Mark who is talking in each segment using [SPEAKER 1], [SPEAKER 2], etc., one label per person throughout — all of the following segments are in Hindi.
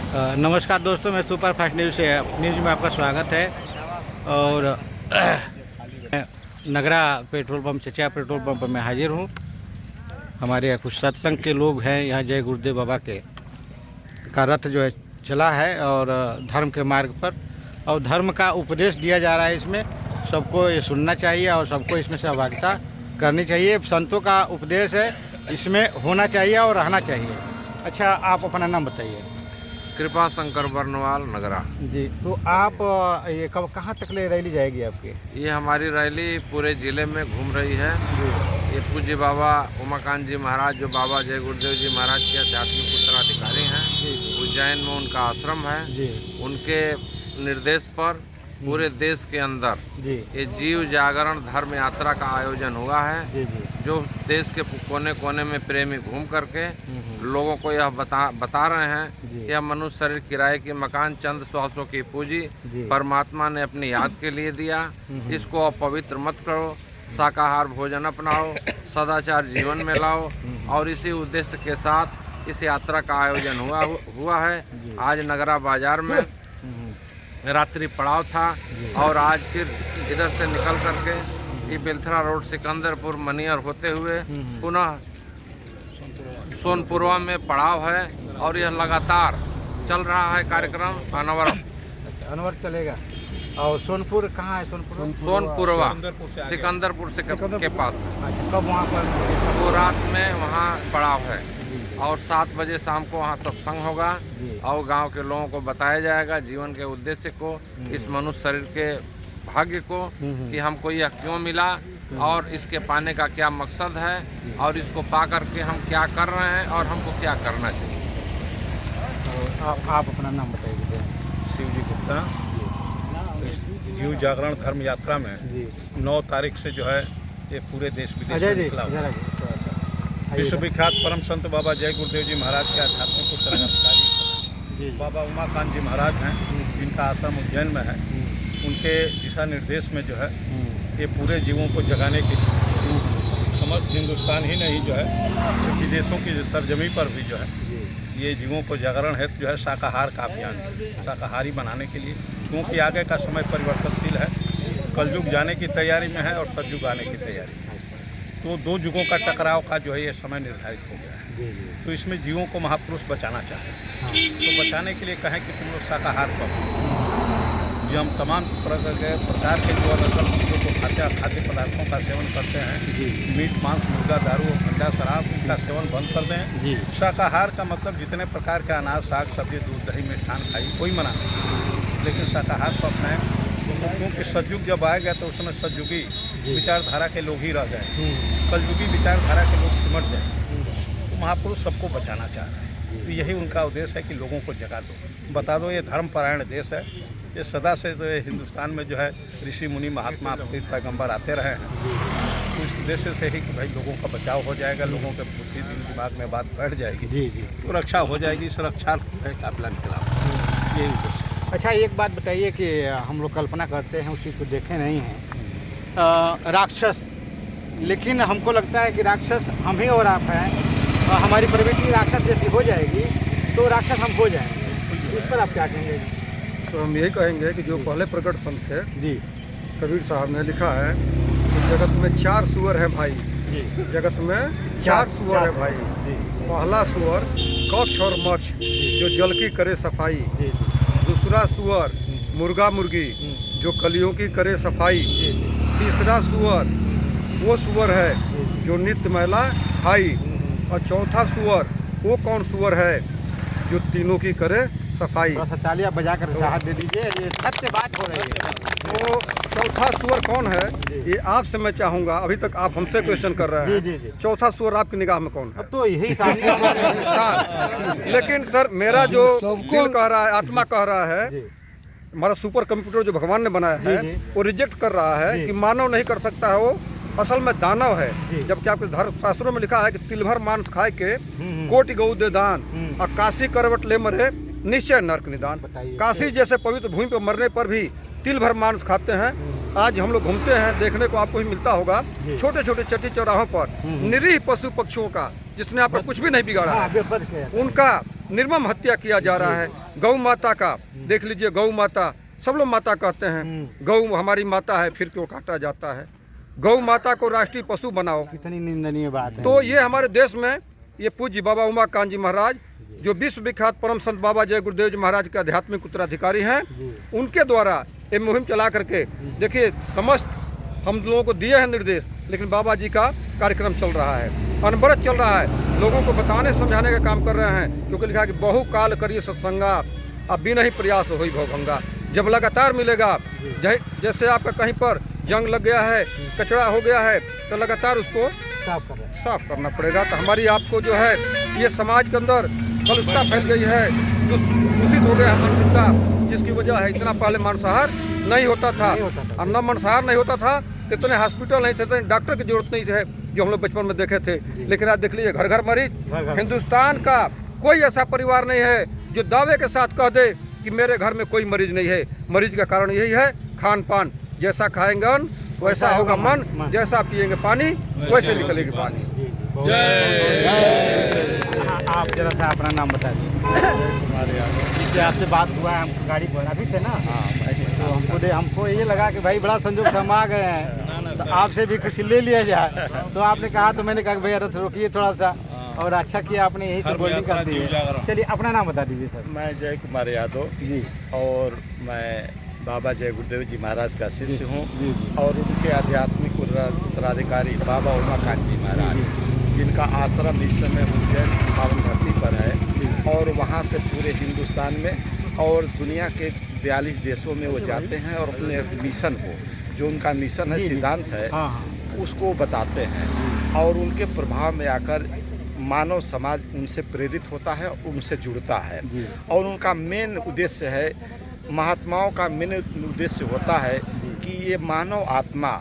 [SPEAKER 1] नमस्कार दोस्तों, मैं सुपर फास्ट न्यूज़ में आपका स्वागत है। और नगरा पेट्रोल पंप, चचा पेट्रोल पंप में हाजिर हूँ। हमारे यहाँ कुछ सत्संग के लोग हैं। यहाँ जय गुरुदेव बाबा के का रथ जो है चला है और धर्म के मार्ग पर, और धर्म का उपदेश दिया जा रहा है। इसमें सबको ये सुनना चाहिए और सबको इसमें सहभागिता करनी चाहिए। संतों का उपदेश है, इसमें होना चाहिए और रहना चाहिए। अच्छा, आप अपना नाम बताइए।
[SPEAKER 2] कृपा शंकर बर्नवाल, नगरा।
[SPEAKER 1] जी, तो आप ये कब कहाँ तक ले रैली जाएगी आपकी?
[SPEAKER 2] ये हमारी रैली पूरे ज़िले में घूम रही है। ये पूज्य बाबा उमाकांत जी महाराज, जो बाबा जय गुरुदेव जी महाराज के आध्यात्मिक उत्तराधिकारी हैं, उज्जैन में उनका आश्रम है। उनके निर्देश पर पूरे देश के अंदर ये जीव जागरण धर्म यात्रा का आयोजन हुआ है। जो देश के कोने कोने में प्रेमी घूम करके लोगों को यह बता रहे हैं, यह मनुष्य शरीर किराए की मकान, चंद श्वासों की पूंजी परमात्मा ने अपनी याद के लिए दिया। इसको अपवित्र मत करो, शाकाहार भोजन अपनाओ, सदाचार जीवन में लाओ। और इसी उद्देश्य के साथ इस यात्रा का आयोजन हुआ है। आज नगरा बाजार में रात्रि पड़ाव था और आज फिर इधर से निकल करके ये बेलथरा रोड, सिकंदरपुर, मनियर होते हुए पुनः सोनपुरवा में पड़ाव है। और यह लगातार चल रहा है कार्यक्रम
[SPEAKER 1] अनवर चलेगा। और सोनपुर कहाँ है?
[SPEAKER 2] सोनपुरवा सिकंदरपुर से के पास।
[SPEAKER 1] कब वहाँ पर?
[SPEAKER 2] वो रात में वहाँ पड़ाव है और 7 बजे शाम को वहाँ सत्संग होगा और गांव के लोगों को बताया जाएगा जीवन के उद्देश्य को, इस मनुष्य शरीर के भाग्य को, कि हमको यह क्यों मिला और इसके पाने का क्या मकसद है और इसको पा करके हम क्या कर रहे हैं और हमको क्या करना चाहिए।
[SPEAKER 1] तो आप अपना नाम बताइए।
[SPEAKER 3] शिवजी गुप्ता। इस जीव जागरण धर्म यात्रा में 9 तारीख से जो है ये पूरे देश विदेश में निकला हुआ। विश्व विख्यात परम संत बाबा जय गुरुदेव जी महाराज के आध्यात्मिक उत्तराधिकारी बाबा उमाकांत जी महाराज हैं, जिनका आश्रम उज्जैन में है। उनके दिशा निर्देश में जो है ये पूरे जीवों को जगाने के लिए समस्त हिंदुस्तान ही नहीं जो है विदेशों की सरजमी पर भी जो है ये जीवों को जागरण है जो है शाकाहार का अभियान, शाकाहारी बनाने के लिए। क्योंकि आगे का समय परिवर्तनशील है, कलयुग जाने की तैयारी में है और सतयुग आने की तैयारी में। तो 2 युगों का टकराव का जो है ये समय निर्धारित हो गया है। तो इसमें जीवों को महापुरुष बचाना चाहते हैं। तो बचाने के लिए कहें कि तुम लोग शाकाहार करो। जो हम तमाम प्रकार के जो अलग अलग चीज़ों को खाद्य पदार्थों का सेवन करते हैं, मीट, मांस, मुर्गा, दारू और ठंडा शराब, इनका सेवन बंद कर दें। शाकाहार का मतलब जितने प्रकार के अनाज, साग, सब्जी, दूध, दही, मिष्ठान खाई, कोई मना नहीं, लेकिन शाकाहार को अपनाएं। क्योंकि सतयुग जब आएगा तो उस समय सतयुगी विचारधारा के लोग ही रह जाए, कलयुगी विचारधारा के लोग सिमट जाए। तो महापुरुष सबको बचाना चाह रहे हैं। तो यही उनका उद्देश्य है कि लोगों को जगा दो, बता दो ये धर्मपरायण देश है। ये सदा से जो हिंदुस्तान में जो है ऋषि मुनि महात्मा पीर पैगंबर आते रहे हैं। तो इस उद्देश्य से ही कि भाई लोगों का बचाव हो जाएगा, लोगों के बुद्धि दिमाग में बात बैठ जाएगी, तो रक्षा हो जाएगी। इस रक्षार्थ काफिला निकला, यही उद्देश्य।
[SPEAKER 1] अच्छा, एक बात बताइए कि हम लोग कल्पना करते हैं, उसी को देखे नहीं हैं, राक्षस, लेकिन हमको लगता है कि राक्षस हम ही और आप हैं। हमारी प्रवृत्ति राक्षस जैसी हो जाएगी तो राक्षस हम हो जाएंगे। इस पर आप क्या कहेंगे?
[SPEAKER 4] तो हम यही कहेंगे कि जो पहले प्रकट संत थे
[SPEAKER 1] जी,
[SPEAKER 4] कबीर साहब ने लिखा है कि जगत में 4 सुअर हैं भाई। जगत में 4 सुअर है भाई। पहला सुअर कक्ष और मक्ष, जो जल की करे सफाई। दूसरा सुअर मुर्गा मुर्गी, जो कलियों की करे सफाई। तीसरा सुअर वो सुअर है जो नित्य मैला खाई। और चौथा सुअर वो कौन सुअर है जो तीनों की करे सफाई।
[SPEAKER 1] थोड़ा सा तालियां बजाकर राहत दे दीजिए, ये सत्य बात हो रही है।
[SPEAKER 4] तो चौथा सुअर कौन है ये आपसे मैं चाहूँगा। अभी तक आप हमसे क्वेश्चन कर रहे हैं, चौथा सुअर आपकी निगाह में कौन है?
[SPEAKER 1] अब तो यही इंसान।
[SPEAKER 4] लेकिन सर, मेरा जो दिल कह रहा है, आत्मा कह रहा है, हमारा सुपर कंप्यूटर जो भगवान ने बनाया है वो रिजेक्ट कर रहा है कि मानव नहीं कर सकता है, वो असल में दानव है। जबकि आपके धर्म शास्त्रों में लिखा है कि तिलभर मांस खाए के कोटि गौ दे दान, और काशी करवट ले मरे निश्चय नरक निदान। काशी जैसे पवित्र भूमि पर मरने पर भी तिल भर मांस खाते हैं। आज हम लोग घूमते हैं, देखने को आपको ही मिलता होगा, छोटे छोटे चट्टी चौराहों पर निरीह पशु पक्षियों का, जिसने आप पर कुछ भी नहीं बिगाड़ा है, उनका निर्मम हत्या किया जा रहा है। गौ माता का देख लीजिए, गौ माता सब लोग माता कहते हैं, गौ हमारी माता है, फिर क्यों काटा जाता है। गौ माता को राष्ट्रीय पशु बनाओ,
[SPEAKER 1] कितनी निंदनीय बात है।
[SPEAKER 4] तो ये हमारे देश में ये पूज्य बाबा उमाकांत जी महाराज जो विश्व विख्यात परम संत बाबा जय गुरुदेव जी महाराज के आध्यात्मिक उत्तराधिकारी हैं, उनके द्वारा ये मुहिम चला करके देखिए समस्त हम लोगों को दिए हैं निर्देश, लेकिन बाबा जी का कार्यक्रम चल रहा है, अनवरत चल रहा है, लोगों को बताने समझाने का काम कर रहे हैं। क्योंकि लिखा है कि बहु काल करिए सत्संगा, अब बिना ही प्रयास होई भवभंगा। जब लगातार मिलेगा, जैसे आपका कहीं पर जंग लग गया है, कचरा हो गया है, तो लगातार उसको साफ करना पड़ेगा। तो हमारी आपको जो है ये समाज के अंदर कलुषता फैल गई है, दूषित हो गया है मानसिकता, जिसकी वजह है इतना पहले मांसाहार नहीं होता था, और न मांसाहार नहीं होता था, इतने हॉस्पिटल नहीं थे, इतने डॉक्टर की जरूरत नहीं है जो हम लोग बचपन में देखे थे। लेकिन आज देख लीजिए घर घर मरीज। हिंदुस्तान का कोई ऐसा परिवार नहीं है जो दावे के साथ कह दे कि मेरे घर में कोई मरीज नहीं है। मरीज का कारण यही है खान पान, जैसा खाएंगे अन्न वैसा होगा मन, जैसा पिएंगे पानी वैसे निकलेगी पानी।
[SPEAKER 1] आप जरा सा अपना नाम बता दीजिए। आपसे बात हुआ है, हम गाड़ी पर अभी थे ना, तो हमको ये लगा कि भाई बड़ा संजोग से हम आ गए हैं, तो आपसे भी कुछ ले लिया जाए। तो आपने कहा, तो मैंने कहा कि भैया रथ रोकिए थोड़ा सा, और अच्छा किया आपने, यही तो बोल्डिंग कर दी है। चलिए अपना नाम बता दीजिए सर।
[SPEAKER 5] मैं जय कुमार यादव जी, और मैं बाबा जय गुरुदेव जी महाराज का शिष्य हूँ, और उनके आध्यात्मिक उत्तराधिकारी बाबा उमाकांत जी महाराज, जिनका आश्रम इस समय उज्जैन की पावन धरती पर है, और वहाँ से पूरे हिंदुस्तान में और दुनिया के 42 देशों में वो जाते हैं और अपने मिशन को, जो उनका मिशन है, सिद्धांत है, उसको बताते हैं, और उनके प्रभाव में आकर मानव समाज उनसे प्रेरित होता है, उनसे जुड़ता है। और उनका मेन उद्देश्य है, महात्माओं का मेन उद्देश्य होता है कि ये मानव आत्मा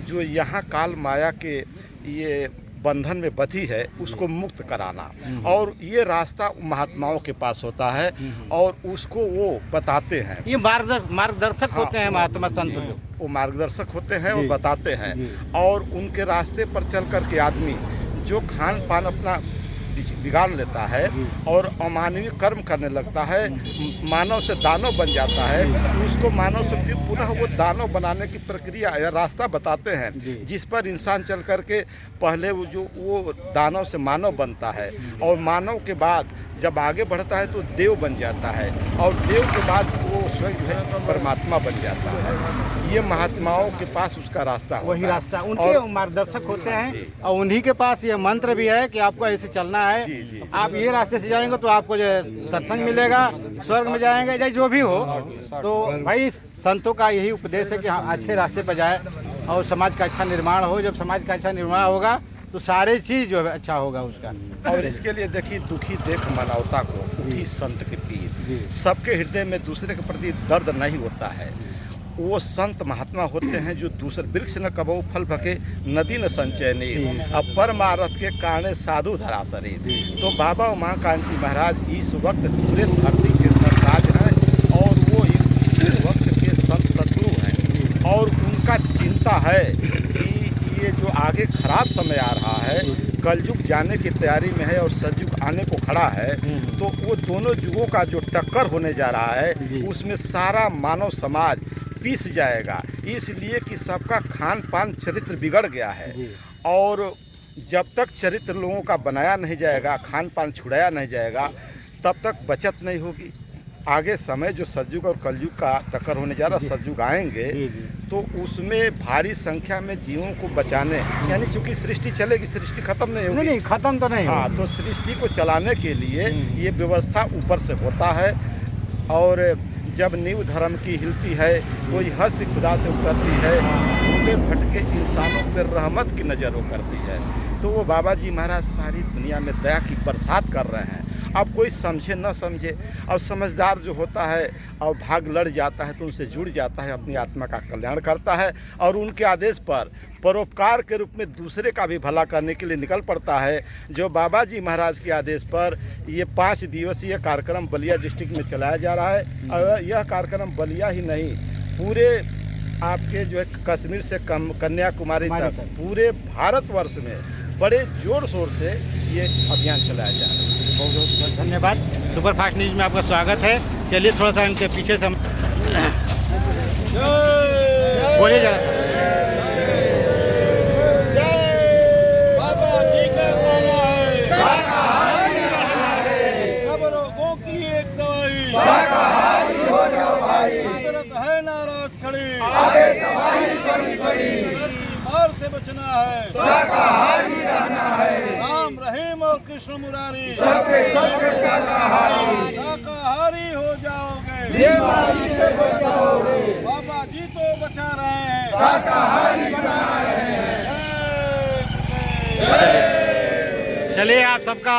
[SPEAKER 5] जो यहाँ काल माया के ये बंधन में बंधी है, उसको मुक्त कराना, और ये रास्ता महात्माओं के पास होता है, और उसको वो बताते हैं।
[SPEAKER 1] ये मार्गदर्शक होते हैं महात्मा संत,
[SPEAKER 5] वो मार्गदर्शक होते हैं, वो बताते हैं, और उनके रास्ते पर चल कर के आदमी जो खान पान अपना बिगाड़ लेता है और अमानवीय कर्म करने लगता है, मानव से दानव बन जाता है, उसको मानव से फिर पुनः वो दानव बनाने की प्रक्रिया या रास्ता बताते हैं, जिस पर इंसान चल करके पहले वो दानव से मानव बनता है, और मानव के बाद जब आगे बढ़ता है तो देव बन जाता है, और देव के बाद वो स्वयं जो है परमात्मा बन जाता है। ये महात्माओं के पास उसका रास्ता होता है,
[SPEAKER 1] वही रास्ता उनके मार्गदर्शक होते हैं, और उन्हीं के पास ये मंत्र भी है कि आपको ऐसे चलना है। आप ये रास्ते से जाएंगे तो आपको जो सत्संग मिलेगा, स्वर्ग में जाएंगे, चाहे जो भी हो। तो भाई संतों का यही उपदेश है कि हाँ अच्छे रास्ते पर जाए और समाज का अच्छा निर्माण हो। जब समाज का अच्छा निर्माण होगा तो सारे चीज़ जो है अच्छा होगा उसका।
[SPEAKER 5] और इसके लिए देखिए, दुखी देख मानवता को, दुखी संत के पीर। सबके हृदय में दूसरे के प्रति दर्द नहीं होता है। वो संत महात्मा होते हैं जो दूसरे वृक्ष न कबहु फल भके, नदी न संचय नीर, अब परमारथ के कारण साधु धरा शरीर। तो बाबा उमाकांत जी महाराज इस वक्त पूरे धरती के सरताज हैं, और वो इस वक्त के संत सदगुरु हैं, और उनका चिंता है कि ये जो आगे खराब समय आ रहा है, कलयुग जाने की तैयारी में है और सतयुग आने को खड़ा है, तो वो दोनों युगों का जो टक्कर होने जा रहा है, उसमें सारा मानव समाज पीस जाएगा, इसलिए कि सबका खान पान चरित्र बिगड़ गया है। और जब तक चरित्र लोगों का बनाया नहीं जाएगा, खान पान छुड़ाया नहीं जाएगा, तब तक बचत नहीं होगी। आगे समय जो सतयुग और कलयुग का टक्कर होने जा रहा, सतयुग आएंगे तो उसमें भारी संख्या में जीवों को बचाने, यानी चूंकि सृष्टि चलेगी, सृष्टि खत्म नहीं होगी।
[SPEAKER 1] नहीं, खत्म तो नहीं।
[SPEAKER 5] हाँ, तो सृष्टि को चलाने के लिए ये व्यवस्था ऊपर से होता है, और जब नींव धर्म की हिलती है, कोई हस्ती खुदा से उतरती है, भूले भटके इंसानों पर रहमत की नज़र वो करती है। तो वो बाबा जी महाराज सारी दुनिया में दया की बरसात कर रहे हैं। अब कोई समझे न समझे, और समझदार जो होता है और भाग लड़ जाता है तो उनसे जुड़ जाता है, अपनी आत्मा का कल्याण करता है, और उनके आदेश पर परोपकार के रूप में दूसरे का भी भला करने के लिए निकल पड़ता है। जो बाबा जी महाराज के आदेश पर ये 5 दिवसीय कार्यक्रम बलिया डिस्ट्रिक्ट में चलाया जा रहा है, और यह कार्यक्रम बलिया ही नहीं, पूरे आपके जो है कश्मीर से कन्याकुमारी तक पूरे भारतवर्ष में बड़े जोर शोर से ये अभियान चलाया जा रहा है।
[SPEAKER 1] बहुत बहुत धन्यवाद। सुपरफास्ट न्यूज़ में आपका स्वागत है। चलिए थोड़ा सा इनके पीछे से हम बोलिए जरा सा।
[SPEAKER 3] बाबा जी का गाना है सब रोगों की एक दवाई, शाकाहारी हो जाओ भाई, कुदरत है नाराज खड़ी, आगे तबाही बड़ी बड़ी, बीमार से बचना है, शाकाहारी रहना है, राम रहीम और कृष्ण मुरारी सबके सबके शाकाहारी, शाकाहारी हो जाओगे, बीमारी से बचाओगे, बाबा जी तो बचा रहे हैं, शाकाहारी बना रहे हैं।
[SPEAKER 1] चलिए आप सबका